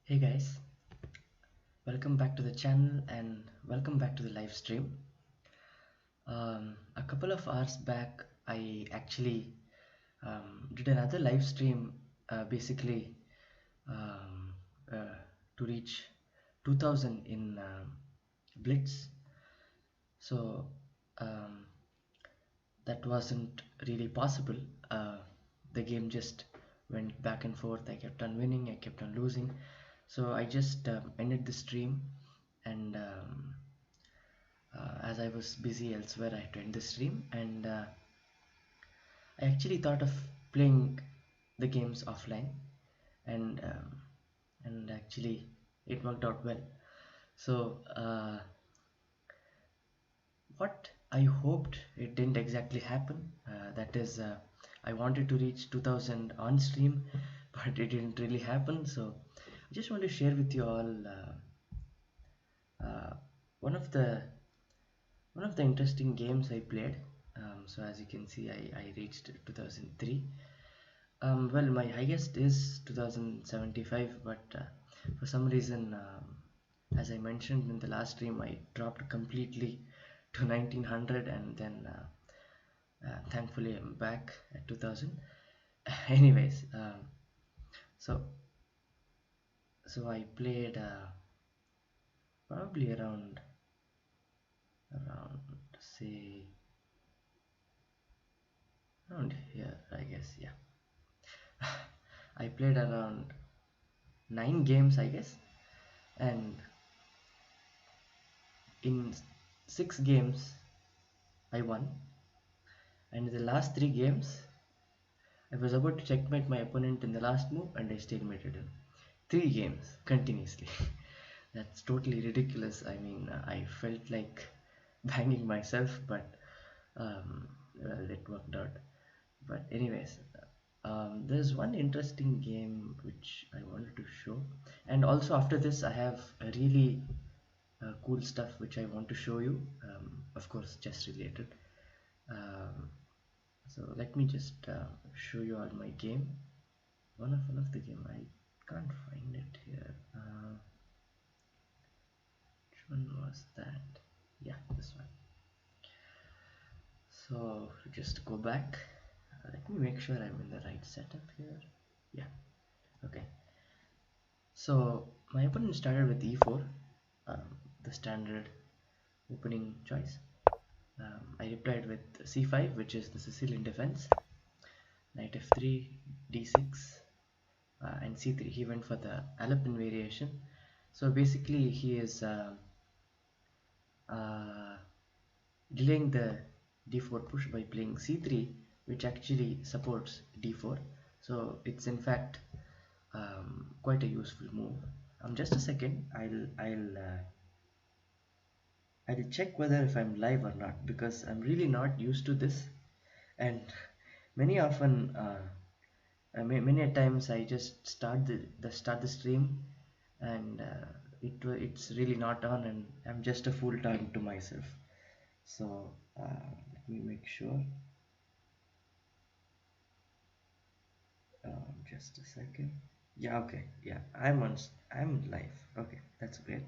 Hey guys, welcome back to the channel and welcome back to the live stream. A couple of hours back, I actually did another live stream, basically um, to reach 2000 in Blitz. So um, that wasn't really possible. The game just went back and forth. I kept on winning, I kept on losing. So I just ended the stream, and as I was busy elsewhere, I had to end the stream, and I actually thought of playing the games offline, and actually it worked out well. So what I hoped, it didn't exactly happen. That is, I wanted to reach 2000 on stream, but it didn't really happen. So I just want to share with you all uh, one of the interesting games I played. So as you can see, I reached 2003. Well, my highest is 2075, but for some reason, as I mentioned in the last stream, I dropped completely to 1900, and then thankfully I'm back at 2000. Anyways, so I played probably around say around here, I guess. Yeah, I played around 9 games, I guess, and in 6 games I won, and in the last 3 games I was about to checkmate my opponent in the last move, and I stalemated him. 3 games continuously. That's totally ridiculous. I mean, I felt like banging myself, but well, it worked out. But anyways, there's one interesting game which I wanted to show, and also after this I have a really cool stuff which I want to show you. Of course, chess related. Um, so let me just show you all my game. One of the game, I can't find it here. Which one was that? Yeah, this one. So just go back. Let me make sure I'm in the right setup here. Yeah, okay. So my opponent started with e4, the standard opening choice. I replied with c5, which is the Sicilian defense. Knight f3, d6, and c3. He went for the Alpin variation. So basically he is uh, delaying the d4 push by playing c3, which actually supports d4. So it's in fact quite a useful move. Just a second, I'll check whether if I'm live or not, because I'm really not used to this, and many often many a times I just start the stream, and it's really not on, and I'm just a fool talking to myself. So let me make sure. Just a second. Yeah, okay. Yeah, I'm live. Okay, that's great.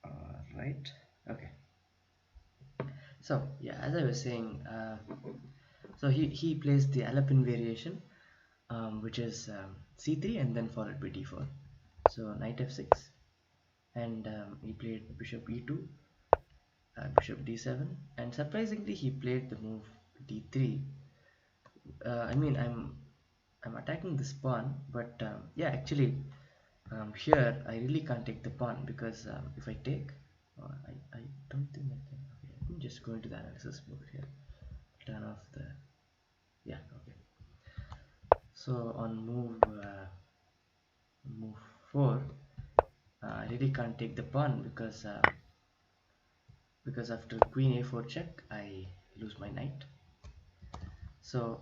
All right. Okay. So yeah, as I was saying, so he plays the Alpin variation, which is c3 and then followed by d4. So knight f6, and he played bishop e2, bishop d7, and surprisingly he played the move d3. I mean, I'm attacking this pawn, but yeah, actually here I really can't take the pawn, because if I take, I don't think I can. Okay, let me just go into the analysis mode here. Turn off the, yeah, okay. So on move 4, I really can't take the pawn, because after queen a4 check I lose my knight. So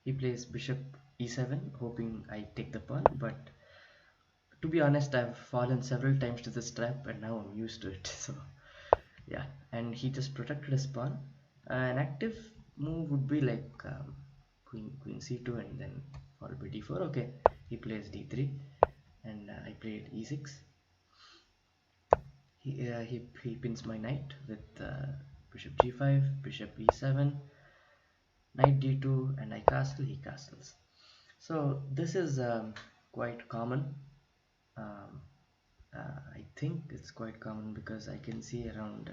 he plays bishop e7, hoping I take the pawn, but to be honest, I've fallen several times to this trap, and now I'm used to it. So yeah, and he just protected his pawn. An active move would be like queen c2 and then followed by d4. Okay, he plays d3, and I played e6. He pins my knight with bishop g5, bishop e7, knight d2, and I castle, he castles. So this is quite common. Um, I think it's quite common because I can see around.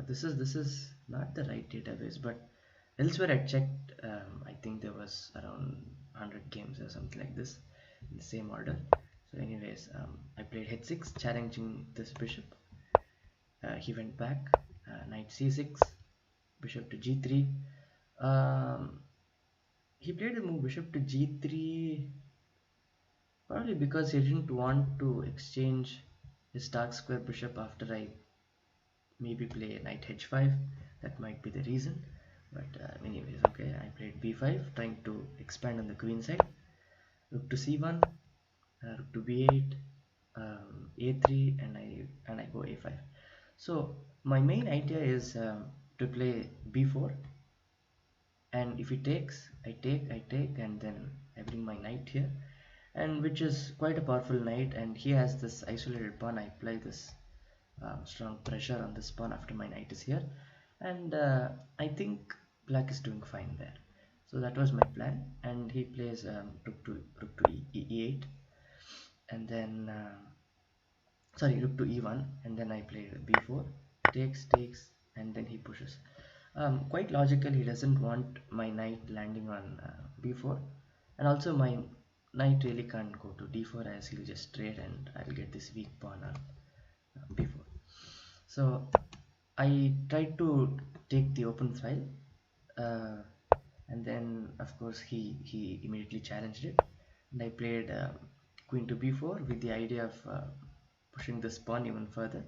This is not the right database, but elsewhere I checked. I think there was around 100 games or something like this in the same order. So, anyways, I played h6, challenging this bishop. He went back, knight c6, bishop to g3. Um, he played the move bishop to g3 probably because he didn't want to exchange his dark square bishop after I maybe play knight h5. That might be the reason, but anyways, okay, I played b5 trying to expand on the queen side. Rook to c1, rook to b8, a3, and I go a5. So my main idea is to play b4, and if he takes, I take, and then I bring my knight here, and which is quite a powerful knight, and he has this isolated pawn. I apply this strong pressure on this pawn after my knight is here, and I think black is doing fine there. So that was my plan, and he plays rook to e8, and then sorry, rook to e1, and then I play b4, takes, and then he pushes. Quite logical, he doesn't want my knight landing on b4, and also my knight really can't go to d4 as he'll just trade and I'll get this weak pawn on b4. So I tried to take the open file, uh, and then of course he immediately challenged it, and I played queen to b4 with the idea of pushing this pawn even further.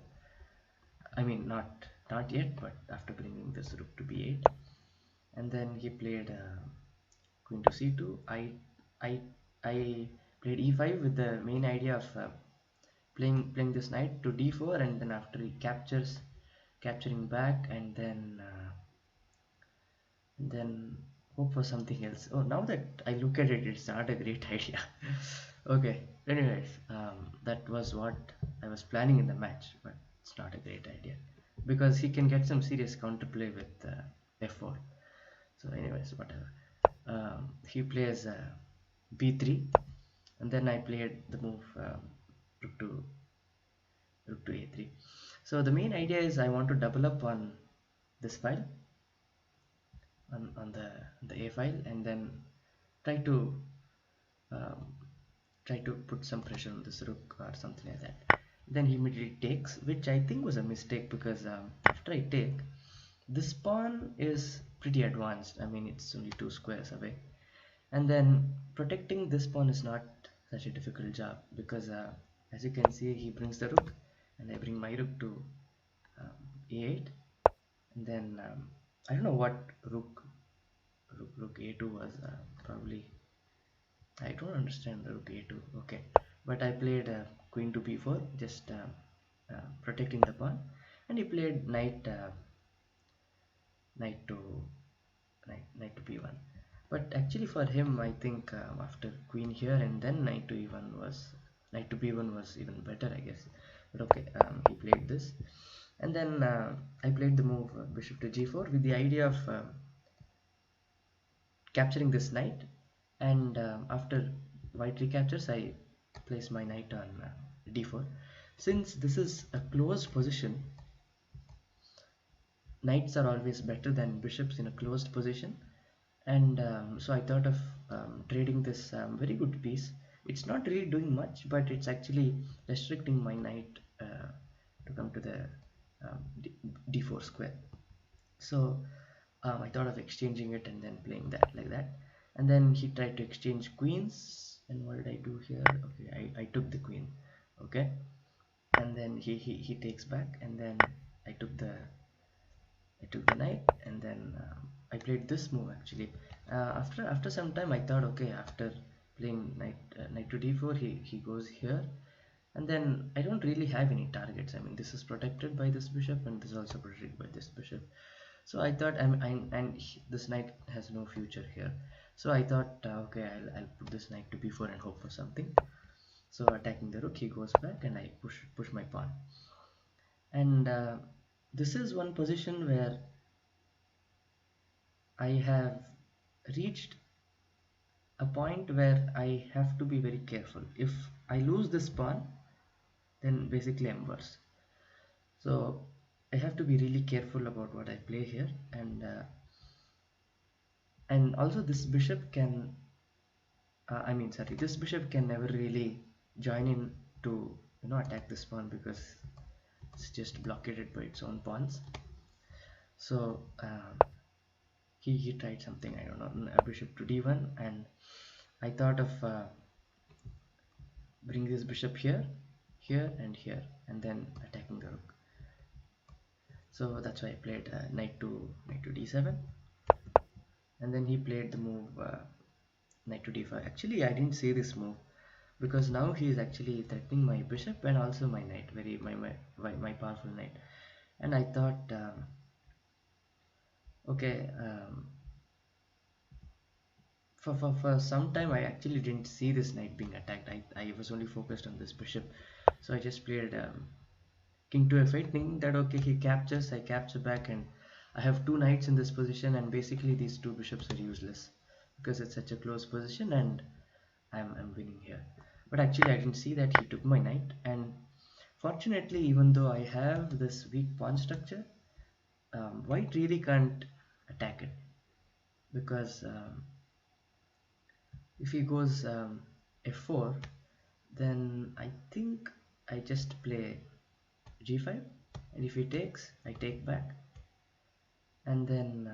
I mean, not yet, but after bringing this rook to b8, and then he played queen to c2. I I played e5 with the main idea of playing this knight to d4, and then after he capturing back, and then hope for something else. Oh, now that I look at it, it's not a great idea. Okay, anyways, that was what I was planning in the match, but it's not a great idea because he can get some serious counterplay with f4. So anyways, whatever. He plays b3, and then I played the move rook to a3. So the main idea is I want to double up on this file, on the a file, and then try to um, try to put some pressure on this rook or something like that. Then he immediately takes, which I think was a mistake because after I take, this pawn is pretty advanced. I mean, it's only 2 squares away, and then protecting this pawn is not such a difficult job because as you can see, he brings the rook, and I bring my rook to a8, and then I don't know what rook a2 was, probably I don't understand rook a2. Okay, but I played queen to b4, just protecting the pawn, and he played knight to knight to b1. But actually, for him, I think after queen here and then knight to b1 was even better, I guess. But okay, he played this, and then I played the move bishop to g4 with the idea of capturing this knight, and after white recaptures, I place my knight on d4. Since this is a closed position, knights are always better than bishops in a closed position, and so I thought of trading this very good piece. It's not really doing much, but it's actually restricting my knight to come to the d4 square. So I thought of exchanging it and then playing that like that, and then he tried to exchange queens, and what did I do here? Okay, I took the queen. Okay, and then he takes back, and then I took the knight, and then I played this move actually. After some time, I thought, okay, after playing knight to d4, he goes here, and then I don't really have any targets. I mean, this is protected by this bishop, and this is also protected by this bishop. So I thought, this knight has no future here. So I thought, okay, I'll put this knight to b4 and hope for something. So attacking the rook, he goes back and I push my pawn. And this is one position where I have reached a point where I have to be very careful. If I lose this pawn, then basically I'm worse. So I have to be really careful about what I play here, and also this bishop can, this bishop can never really join in to attack this pawn because it's just blockaded by its own pawns. So he tried something, I don't know, a bishop to d1, and I thought of bring this bishop here, here, and here, and then attacking the rook. So that's why I played knight to d7, and then he played the move knight to d5. Actually, I didn't see this move because now he is actually threatening my bishop and also my knight, my powerful knight. And I thought, okay, for some time I actually didn't see this knight being attacked. I was only focused on this bishop, so I just played king to f8, thinking that okay, he captures, I capture back, and I have two knights in this position, and basically these two bishops are useless because it's such a close position, and I'm winning here. But actually I didn't see that he took my knight, and fortunately, even though I have this weak pawn structure, white really can't attack it because if he goes f4, then I think I just play g5, and if he takes, I take back, and then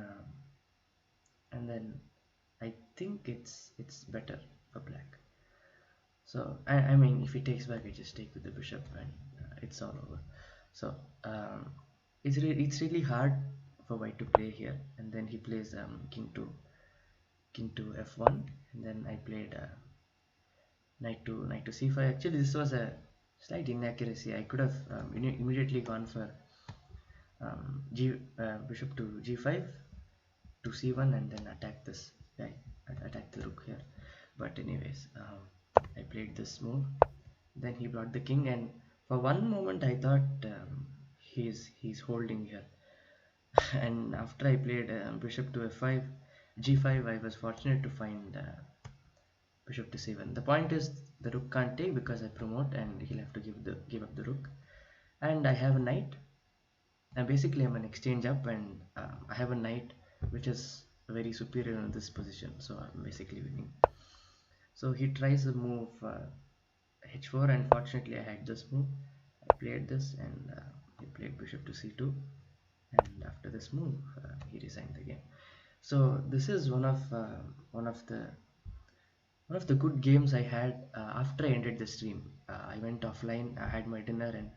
I think it's better for black. So I mean, if he takes back, I just take with the bishop, and it's all over. So it's really hard for white to play here, and then he plays king to f1, and then I played knight to c5. Actually, this was a slight inaccuracy. I could have immediately gone for bishop to g5 to c1 and then attack this guy, attack the rook here. But anyways, I played this move. Then he brought the king, and for one moment I thought he's holding here. And after I played bishop to f5, g5, I was fortunate to find bishop to c1. The point is the rook can't take because I promote, and he'll have to give up the rook. And I have a knight, and basically I'm an exchange up, and I have a knight which is very superior in this position, so I'm basically winning. So he tries the move h4, and fortunately I had this move. I played this, and he played bishop to c2, and after this move he resigned the game. So this is one of the good games I had after I ended the stream. I went offline, I had my dinner, and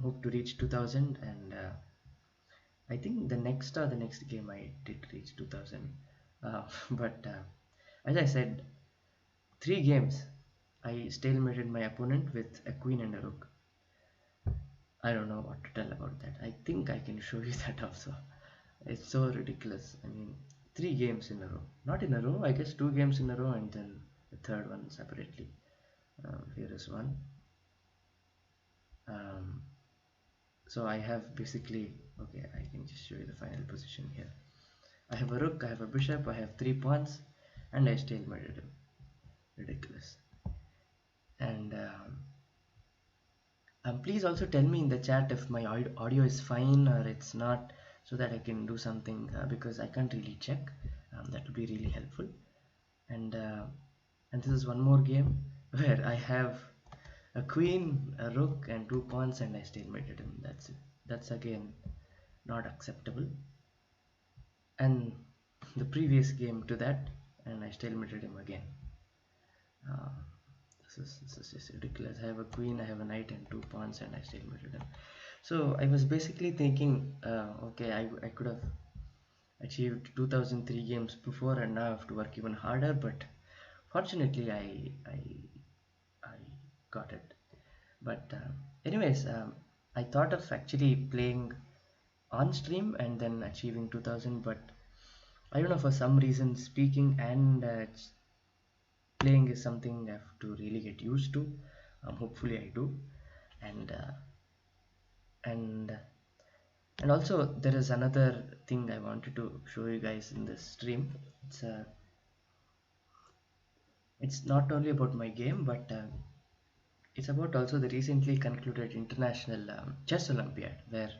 hoped to reach 2000, and I think the next game I did reach 2000. But as I said, 3 games I stalemated my opponent with a queen and a rook. I don't know what to tell about that. I think I can show you that also. It's so ridiculous. I mean, 3 games in a row. Not in a row, I guess 2 games in a row, and then the third one separately. Here is one. Um, so I have basically, okay, I can just show you the final position here. I have a rook, I have a bishop, I have 3 pawns, and I stalemated him. Ridiculous. And please also tell me in the chat if my audio is fine or it's not, so that I can do something because I can't really check. That would be really helpful. And this is one more game where I have a queen, a rook, and 2 pawns, and I stalemated him. That's it. That's again not acceptable. And the previous game to that, and I stalemated him again. Uh, this is just ridiculous. I have a queen, I have a knight, and 2 pawns, and I stalemated him. So I was basically thinking, okay, I could have achieved 2003 games before, and now I have to work even harder. But fortunately, I got it. But anyways, I thought of actually playing on stream and then achieving 2000, but I don't know, for some reason speaking and playing is something I have to really get used to. Hopefully I do. And and and also there is another thing I wanted to show you guys in this stream. It's not only about my game, but it's about also the recently concluded International Chess Olympiad, where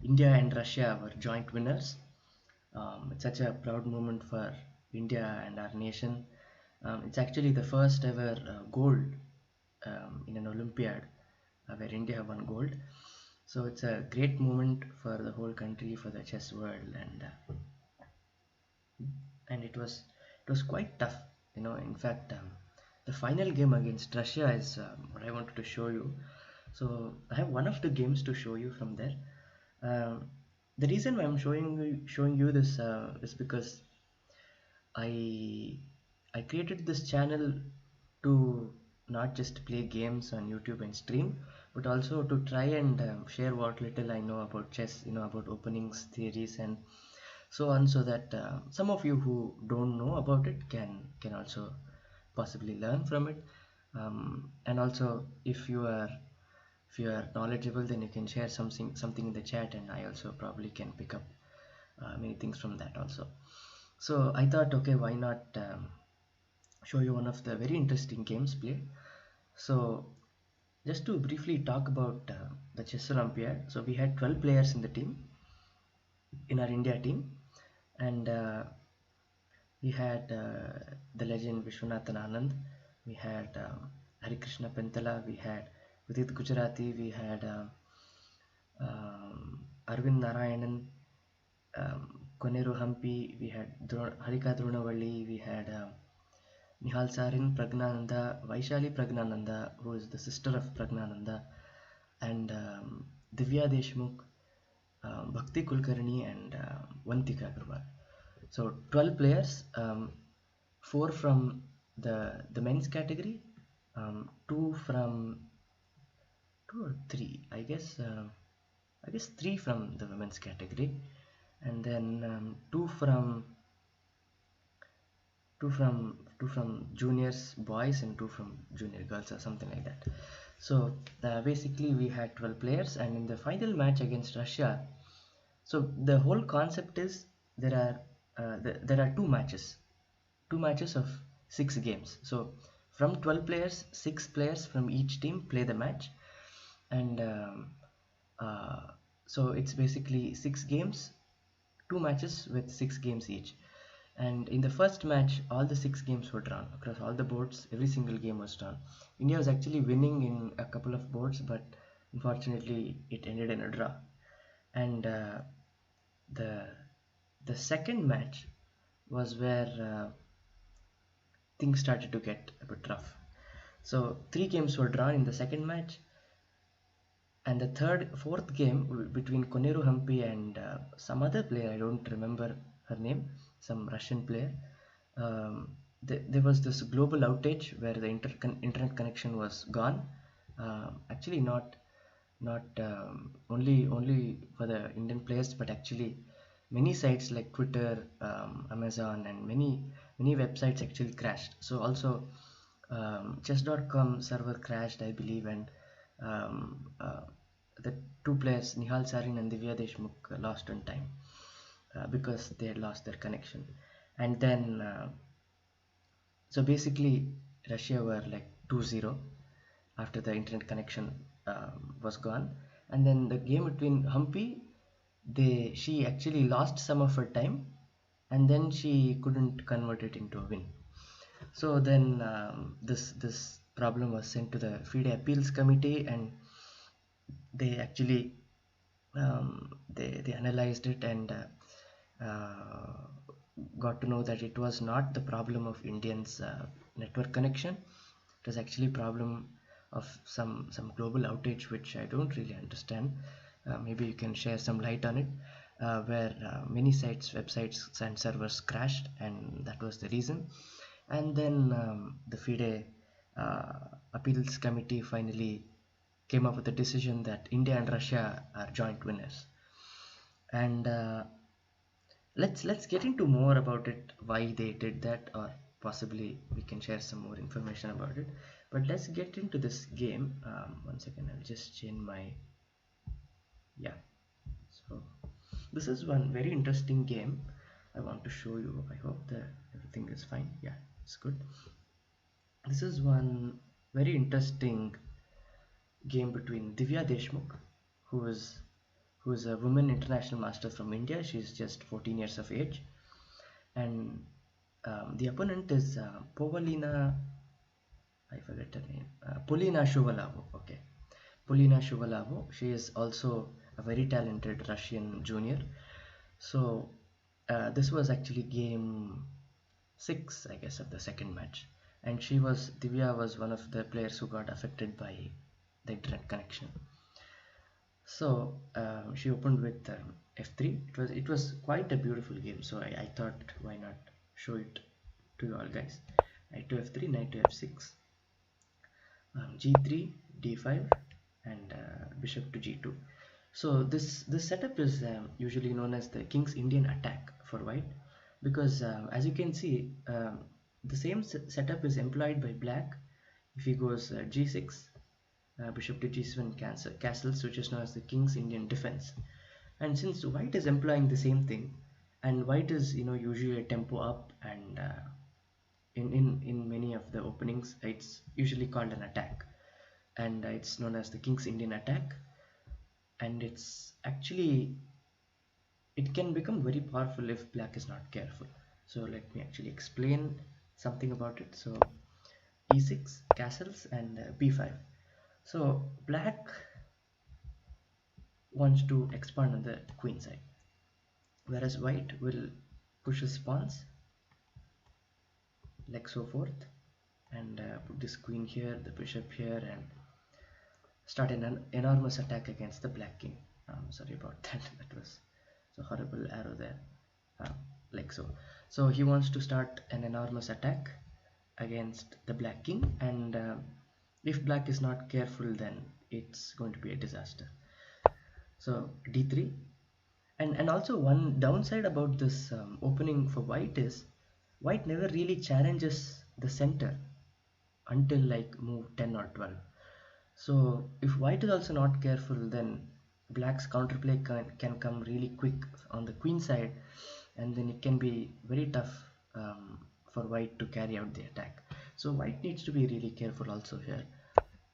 India and Russia were joint winners. It's such a proud moment for India and our nation. It's actually the first ever gold in an Olympiad where India won gold. So it's a great moment for the whole country, for the chess world, and it was quite tough. In fact, the final game against Russia is what I wanted to show you. So I have one of the games to show you from there. Um, the reason why I'm showing you this is because I I created this channel to not just play games on YouTube and stream, but also to try and share what little I know about chess, about openings, theories, and so on, so that some of you who don't know about it can also possibly learn from it. And also, if you are knowledgeable, then you can share something in the chat, and I also probably can pick up many things from that also. So I thought, okay, why not show you one of the very interesting games played. So just to briefly talk about the chess Olympiad. So we had 12 players in the team, in our India team, and we had the legend Vishwanathan Anand, we had Hari Krishna Pentala, we had Udit Gujarati, we had Arvind Narayanan, Koneru Hampi, we had Harika Drunavalli, we had Nihal Sarin, Pragnananda, Vaishali Pragnananda, who is the sister of Pragnananda, and Divya Deshmukh, Bhakti Kulkarni, and Vantika Agarwal. So 12 players, 4 from the men's category, 2 from 2 or 3, I guess 3 from the women's category, and then 2 from juniors boys and 2 from junior girls, or something like that. So basically we had 12 players, and in the final match against Russia, so the whole concept is there are two matches of 6 games. So from 12 players, 6 players from each team play the match, and uh, so it's basically 6 games, 2 matches with 6 games each. And in the first match, all the 6 games were drawn across all the boards. Every single game was drawn. India was actually winning in a couple of boards, but unfortunately, it ended in a draw. And the the second match was where things started to get a bit rough. So 3 games were drawn in the second match, and the fourth game between Koneru Hampi and some other player, I don't remember her name, some Russian player. There was this global outage where the internet connection was gone. Actually, not only for the Indian players, but actually many sites like Twitter, Amazon, and many websites actually crashed. So also chess.com server crashed, I believe, and um, uh, the 2 players, Nihal Sarin and Divya Deshmukh, lost on time because they had lost their connection. And then so basically Russia were like 2-0 after the internet connection was gone. And then the game between Humpy, she actually lost some of her time, and then she couldn't convert it into a win. So then this problem was sent to the FIDE appeals committee, and they actually they analyzed it, and got to know that it was not the problem of Indians network connection. It was actually problem of some global outage, which I don't really understand. Maybe you can share some light on it, where many sites, websites, and servers crashed, and that was the reason. And then the FIDE uh, appeals committee finally came up with a decision that India and Russia are joint winners. And let's get into more about it, why they did that, or possibly we can share some more information about it. But let's get into this game. One second, I'll just change my, yeah. So this is one very interesting game I want to show you. I hope that everything is fine. Yeah, it's good. This is one very interesting game between Divya Deshmukh, who is who is a women international master from India. She's just 14 years of age, and the opponent is Povalina. I forget her name. Polina Shuvalavo. Okay, Polina Shuvalavo. She is also a very talented Russian junior. So this was actually game six, I guess, of the second match, and Divya was one of the players who got affected by the internet connection. So she opened with f3. It was quite a beautiful game. So I thought, why not show it to you all guys. Knight to f3, knight to f6, g3, d5, and bishop to g2. So this setup is usually known as the King's Indian attack for white, because as you can see, the same setup is employed by black. If he goes g6, bishop to g7 castles, which is known as the King's Indian defense. And since white is employing the same thing, and white is usually a tempo up, and in many of the openings it's usually called an attack, and it's known as the King's Indian attack. And it can become very powerful if black is not careful. So let me actually explain something about it. So e6 castles and b5. So black wants to expand on the queen side, whereas white will push his pawns like so forth, and put this queen here, the bishop here, and start an enormous attack against the black king. Sorry about that. That was a horrible arrow there. um, like so. So he wants to start an enormous attack against the black king, and if black is not careful, then it's going to be a disaster. So d3. And also, one downside about this opening for white is white never really challenges the center until like move 10 or 12. So if white is also not careful, then black's counterplay can come really quick on the queen side, and then it can be very tough for white to carry out the attack. So white needs to be really careful also here.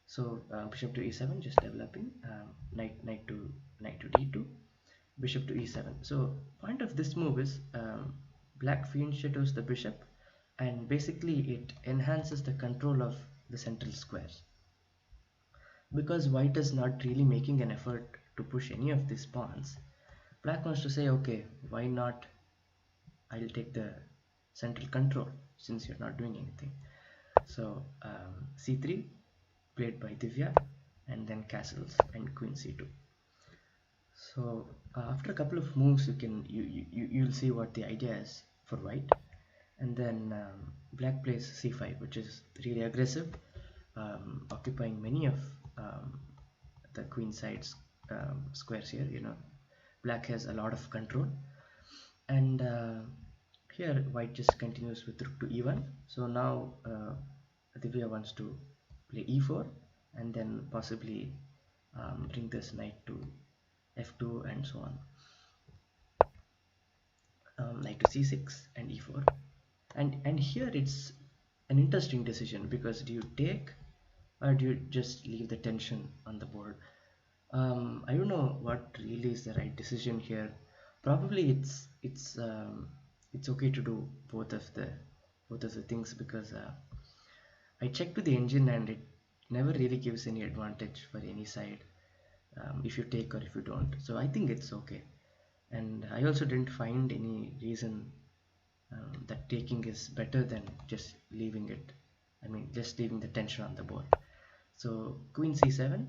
So bishop to e7, just developing, knight to d2, bishop to e7. So point of this move is black fiend shadows the bishop, and basically it enhances the control of the central squares, because white is not really making an effort to push any of these pawns. Black wants to say, okay, why not, I'll take the central control since you're not doing anything. So c3 played by Divya, and then castles and queen c2. So after a couple of moves, you'll see what the idea is for white. And then black plays c5, which is really aggressive, occupying many of the queen side's squares here. Black has a lot of control, and here white just continues with rook to e1. So now Divya wants to play e4, and then possibly bring this knight to f2 and so on. Knight to c6 and e4, and here it's an interesting decision, because do you take, or do you just leave the tension on the board? I don't know what really is the right decision here. Probably it's okay to do both of the things, because I checked with the engine and it never really gives any advantage for any side, if you take or if you don't. So I think it's okay, and I also didn't find any reason that taking is better than just leaving it. I mean, just leaving the tension on the board. So queen c7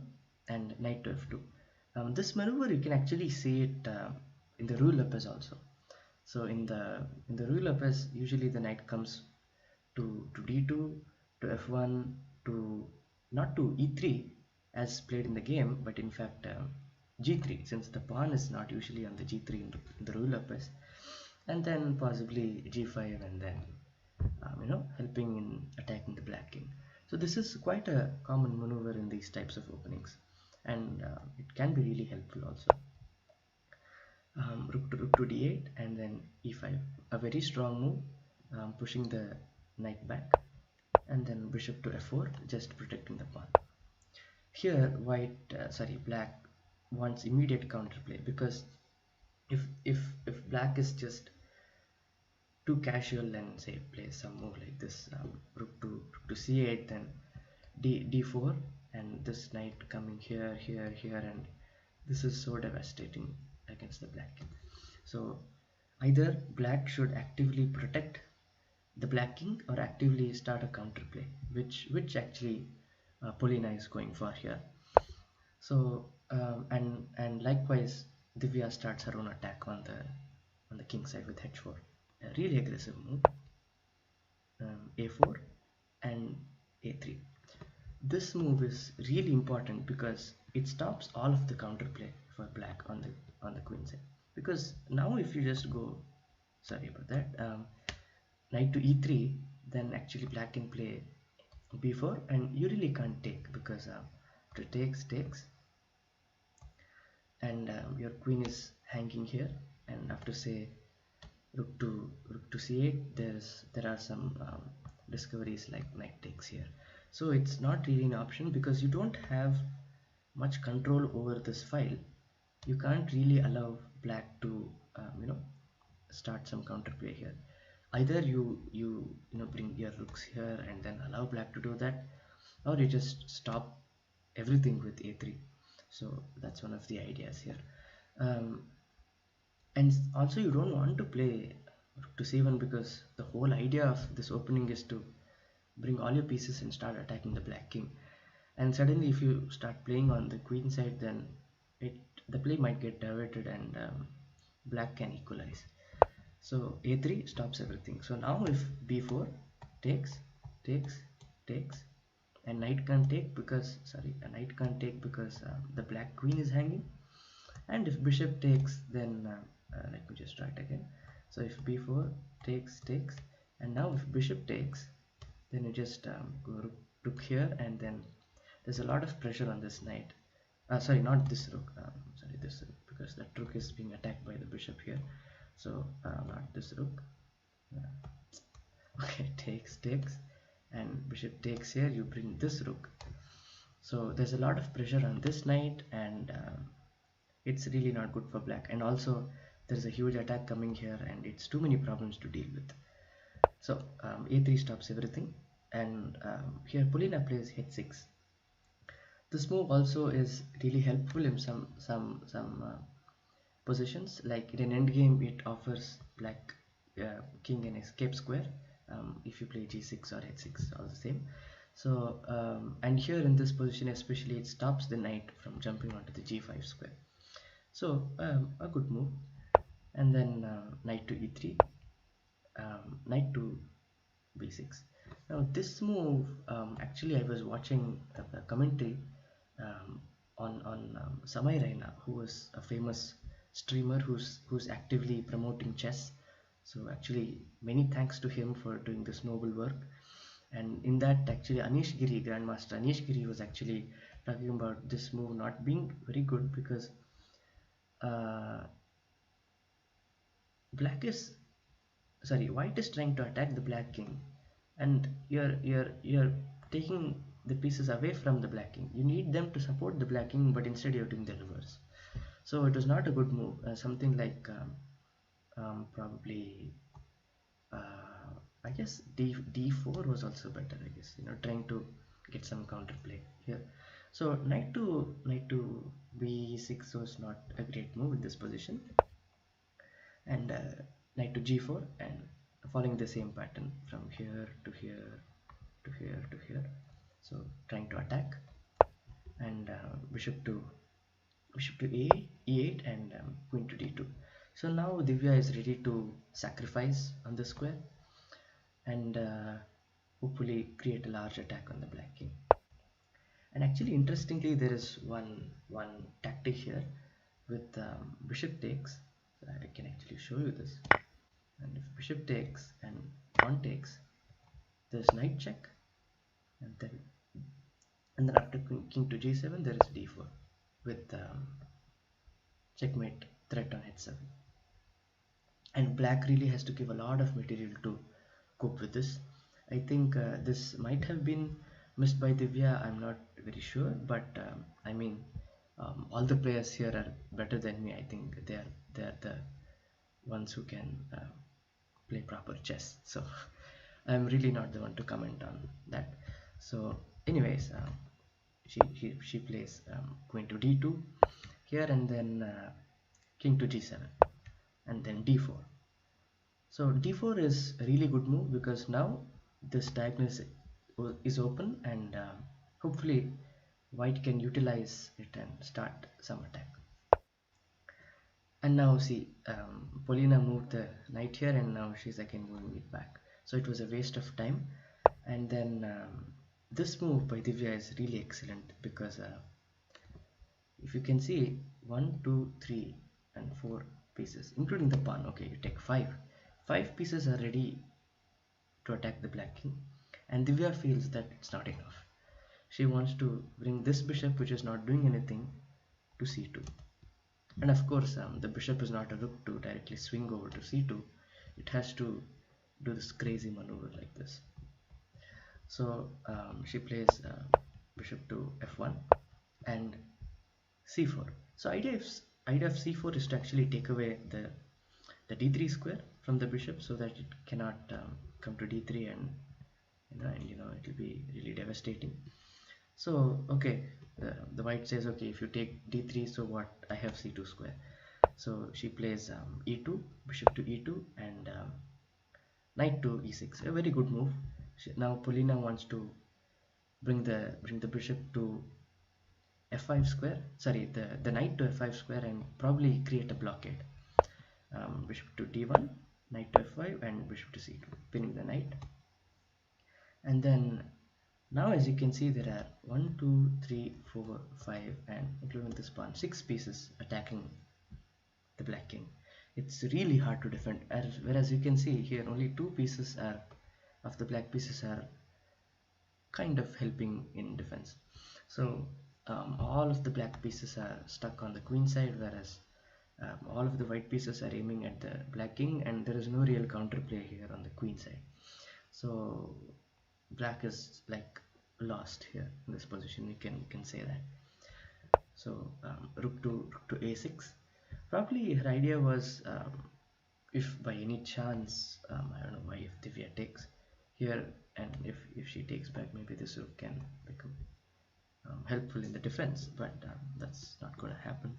and knight to f2. This maneuver, you can actually see it in the Rue Lopez also. So in the Rue Lopez, usually the knight comes to d2, to f1, to not to e3 as played in the game, but in fact g3, since the pawn is not usually on the g3 in the Rue Lopez. and then possibly g5, and then helping in attacking the black king. So this is quite a common maneuver in these types of openings, and it can be really helpful also. Rook to d8 and then e5, a very strong move, pushing the knight back, and then bishop to f4, just protecting the pawn. Here black wants immediate counterplay, because if black is just too casual and say play some move like this, rook to c8, then d4, and this knight coming here, and this is so devastating against the black king. So either black should actively protect the black king or actively start a counterplay, which actually Polina is going for here. So and likewise, Divya starts her own attack on the king side with h4, a really aggressive move. A4 and a3. This move is really important because it stops all of the counterplay for black on the queen side. Because now if you just go, sorry about that, knight to e3, then actually black can play b4, and you really can't take, because after takes, and your queen is hanging here, and after say rook to c8, there are some discoveries like knight takes here. So it's not really an option, because you don't have much control over this file. You can't really allow black to start some counterplay here. Either you bring your rooks here and then allow black to do that, or you just stop everything with a3. So that's one of the ideas here. um, and also you don't want to play rook to c1, because the whole idea of this opening is to bring all your pieces and start attacking the black king. And suddenly if you start playing on the queen side, then the play might get diverted, and black can equalize. So a3 stops everything. So now if b4 takes, and knight can't take because the black queen is hanging. And if bishop takes, then let me just try it again. So if b4 takes, and now if bishop takes, then you just go rook here, and then there's a lot of pressure on this knight. Sorry, not this rook. Sorry, this rook, because that rook is being attacked by the bishop here. So not this rook. Okay, takes, and bishop takes here. You bring this rook. So there's a lot of pressure on this knight, and it's really not good for black. And also there's a huge attack coming here, and it's too many problems to deal with. So a3 stops everything, and here Polina plays h6. This move also is really helpful in some positions. Like in an endgame, it offers black king an escape square. If you play g6 or h6, all the same. So and here in this position especially, it stops the knight from jumping onto the g5 square. So a good move. And then knight to e3, knight to b6. Now this move, actually I was watching a commentary on Samay Raina, who is a famous streamer who's actively promoting chess. So actually many thanks to him for doing this noble work. And in that, actually Anish Giri, Grandmaster Anish Giri, was actually talking about this move not being very good, because white is trying to attack the black king, and you're taking the pieces away from the black king. You need them to support the black king, but instead you're doing the reverse. So it was not a good move. Something like probably I guess d4 was also better, I guess, trying to get some counterplay here. So knight to b6 was not a great move in this position, and knight to g4, and following the same pattern from here to here to here to here. So trying to attack, and bishop to e8, and queen to d2. So now Divya is ready to sacrifice on the square, and hopefully create a large attack on the black king. And actually, interestingly, there is one tactic here with bishop takes. So I can actually show you this. And if bishop takes and pawn takes, there's knight check, and then after king to g7 there is d4 with checkmate threat on h7. And black really has to give a lot of material to cope with this. I think this might have been missed by Divya, I'm not very sure, but I mean, all the players here are better than me. I think they are the ones who can play proper chess. So I'm really not the one to comment on that. So anyways, she plays queen to d2 here, and then king to g7, and then d4. So d4 is a really good move because now this diagonal is open, and hopefully white can utilize it and start some attack. And now see, Polina moved the knight here, and now she's again moving it back. So it was a waste of time. And then this move by Divya is really excellent because if you can see 1, 2, 3, and 4 pieces, including the pawn. Okay, you take 5. 5 pieces are ready to attack the black king, and Divya feels that it's not enough. She wants to bring this bishop, which is not doing anything, to c2. And of course, the bishop is not a rook to directly swing over to c2. It has to do this crazy maneuver like this. So she plays bishop to f1 and c4. So idea of c4 is to actually take away the d3 square from the bishop so that it cannot come to d3, and it will be really devastating. So okay, the white says, okay, if you take d3, so what, I have c2 square. So she plays e2, bishop to e2, and knight to e6, a very good move. Now Polina wants to bring the bishop to f5 square, sorry, the knight to f5 square, and probably create a blockade. Bishop to d1, knight to f5, and bishop to c2, pinning the knight. And then now, as you can see, there are 1, 2, 3, 4, 5, and including this pawn, 6 pieces attacking the black king. It's really hard to defend, whereas you can see here only 2 pieces of the black pieces are kind of helping in defense. So all of the black pieces are stuck on the queen side, whereas all of the white pieces are aiming at the black king, and there is no real counterplay here on the queen side. So black is like lost here in this position, we can say that. So rook to a6. Probably her idea was, if by any chance, I don't know why, if Divya takes here, and if she takes back, maybe this rook can become helpful in the defense, but that's not going to happen.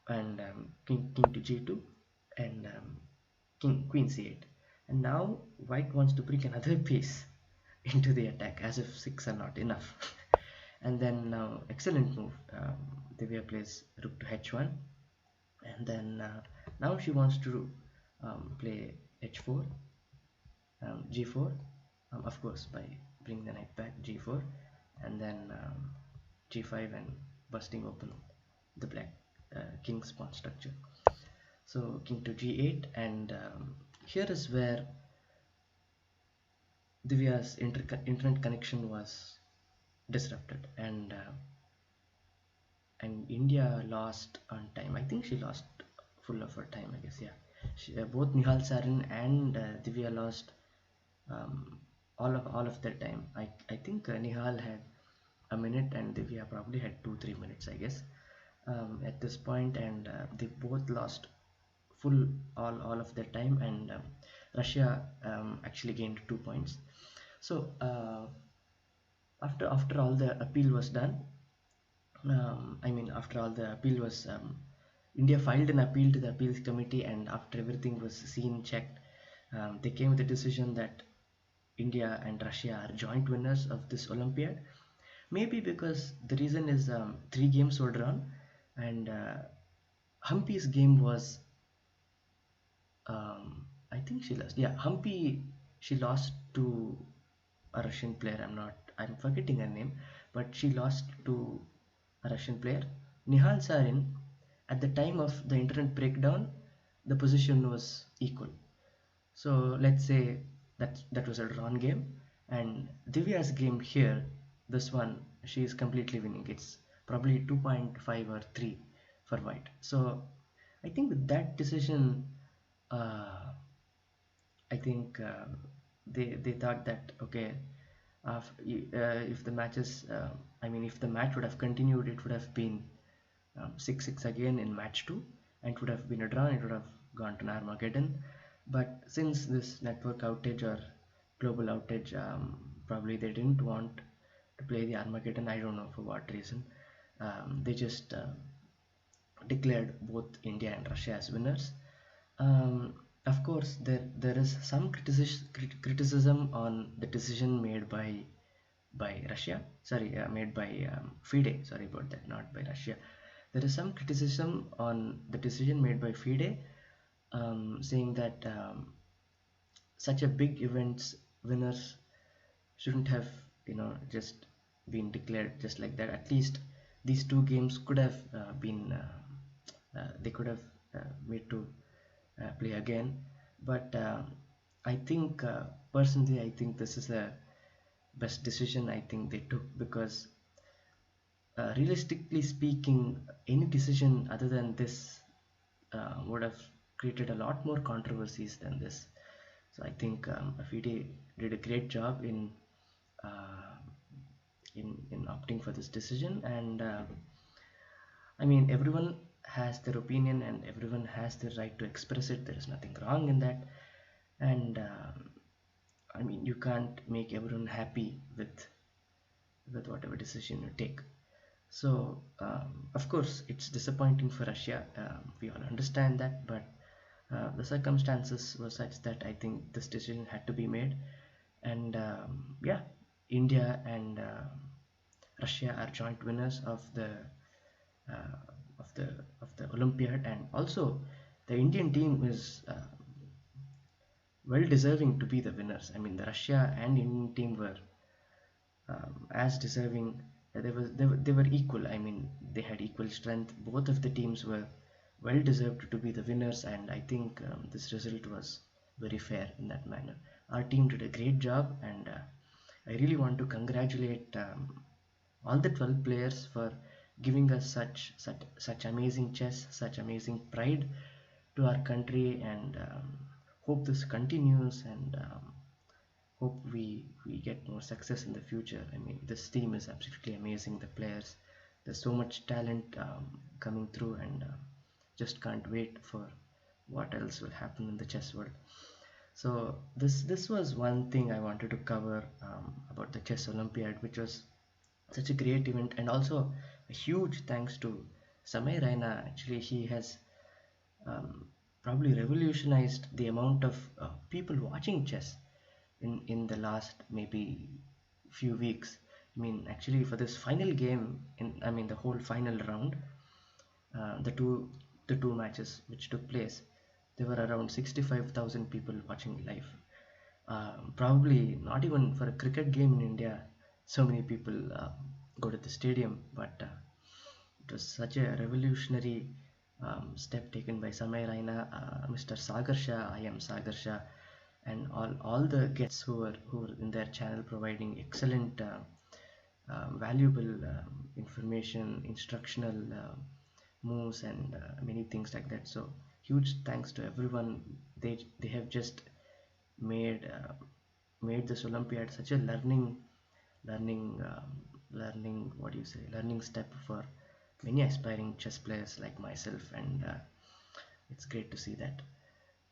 And king to g2, and queen c8. And now white wants to bring another piece into the attack, as if 6 are not enough. And then now, excellent move, Divya plays rook to h1, and then now she wants to play h4, g4, of course by bringing the knight back, g4, and then g5, and busting open the black king's pawn structure. So king to g8, and here is where Divya's internet connection was disrupted, and India lost on time. I think she lost full of her time, I guess. Yeah, both Nihal Sarin and Divya lost all of their time. I think Nihal had a minute, and Divya probably had 2-3 minutes, I guess, at this point, and they both lost all of their time, and Russia actually gained 2 points. So after all the appeal was done, after all the appeal was, India filed an appeal to the appeals committee, and after everything was seen, checked, they came with a decision that India and Russia are joint winners of this Olympiad. Maybe because the reason is 3 games were drawn, and Humpy's game was, I think she lost. Yeah, Humpy, she lost to a Russian player. I'm forgetting her name, but she lost to a Russian player. Nihal Sarin, at the time of the internet breakdown, the position was equal. So let's say that was a drawn game, and Divya's game here, this one, she is completely winning. It's probably 2.5 or 3 for white. So I think with that decision, uh, I think they thought that okay, if the matches, I mean, if the match would have continued, it would have been 6-6 again in match 2, and it would have been a draw, it would have gone to an Armageddon. But since this network outage or global outage, probably they didn't want to play the Armageddon. I don't know for what reason. They just declared both India and Russia as winners. Of course, there is some criticism on the decision made by Russia. Sorry, made by FIDE. Sorry about that, not by Russia. There is some criticism on the decision made by FIDE, saying that such a big events winners shouldn't have, just been declared just like that. At least these two games could have been they could have made to play again. But I think personally, I think this is the best decision I think they took, because realistically speaking, any decision other than this would have created a lot more controversies than this. So I think FIDE did a great job uh, in opting for this decision. And I mean, everyone has their opinion and everyone has the right to express it. There is nothing wrong in that. And I mean, you can't make everyone happy with whatever decision you take. So of course it's disappointing for Russia. We all understand that, but the circumstances were such that I think this decision had to be made. And yeah, India and Russia are joint winners uh, of the Olympiad. And also the Indian team is well deserving to be the winners. I mean, the Russia and Indian team were as deserving. They were equal. I mean, they had equal strength. Both of the teams were well deserved to be the winners, and I think this result was very fair in that manner. Our team did a great job, and I really want to congratulate all the 12 players for giving us such amazing chess, such amazing pride to our country. And hope this continues, and hope we get more success in the future. I mean, this team is absolutely amazing. The players, there's so much talent coming through, and just can't wait for what else will happen in the chess world. So this was one thing I wanted to cover about the chess Olympiad, which was such a great event. And also a huge thanks to Samay Raina. Actually, he has um, probably revolutionized the amount of people watching chess in the last maybe few weeks. I mean, actually, for this final game, I mean the whole final round, uh, the two the two matches which took place, there were around 65,000 people watching live. Probably not even for a cricket game in India, so many people go to the stadium. But it was such a revolutionary step taken by Samay Raina, Mr. Sagar Shah, I am Sagar Shah, and all the guests who were in their channel providing excellent valuable information, instructional moves, and many things like that. So huge thanks to everyone. They have just made made this Olympiad such a learning learning, what do you say, learning step for many aspiring chess players like myself. And it's great to see that.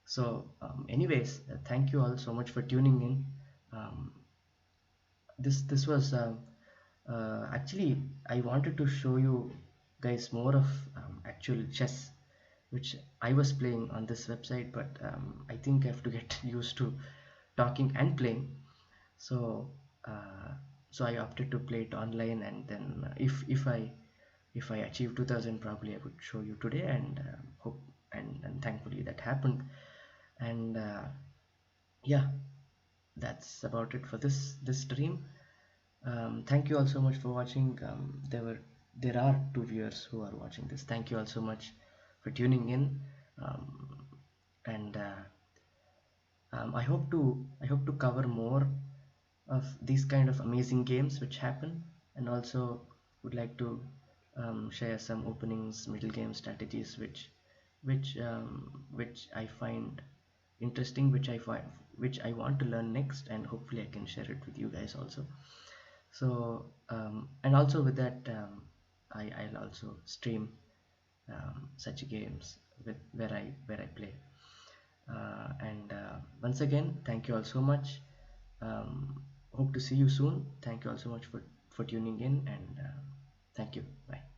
So anyways, thank you all so much for tuning in. um, this was actually, I wanted to show you guys more of actual chess which I was playing on this website, but I think I have to get used to talking and playing. So uh, so I opted to play it online. And then if I achieve 2000, probably I would show you today. And hope, and thankfully that happened. And yeah, that's about it for this stream. Thank you all so much for watching. There are two viewers who are watching this. Thank you all so much for tuning in. And I hope to cover more of these kind of amazing games which happen, and also would like to share some openings, middle game strategies which I find interesting, which I want to learn next, and hopefully I can share it with you guys also. So and also with that, I'll also stream such games where I play. And once again, thank you all so much. Um, Hope to see you soon. Thank you all so much for tuning in, and thank you. Bye.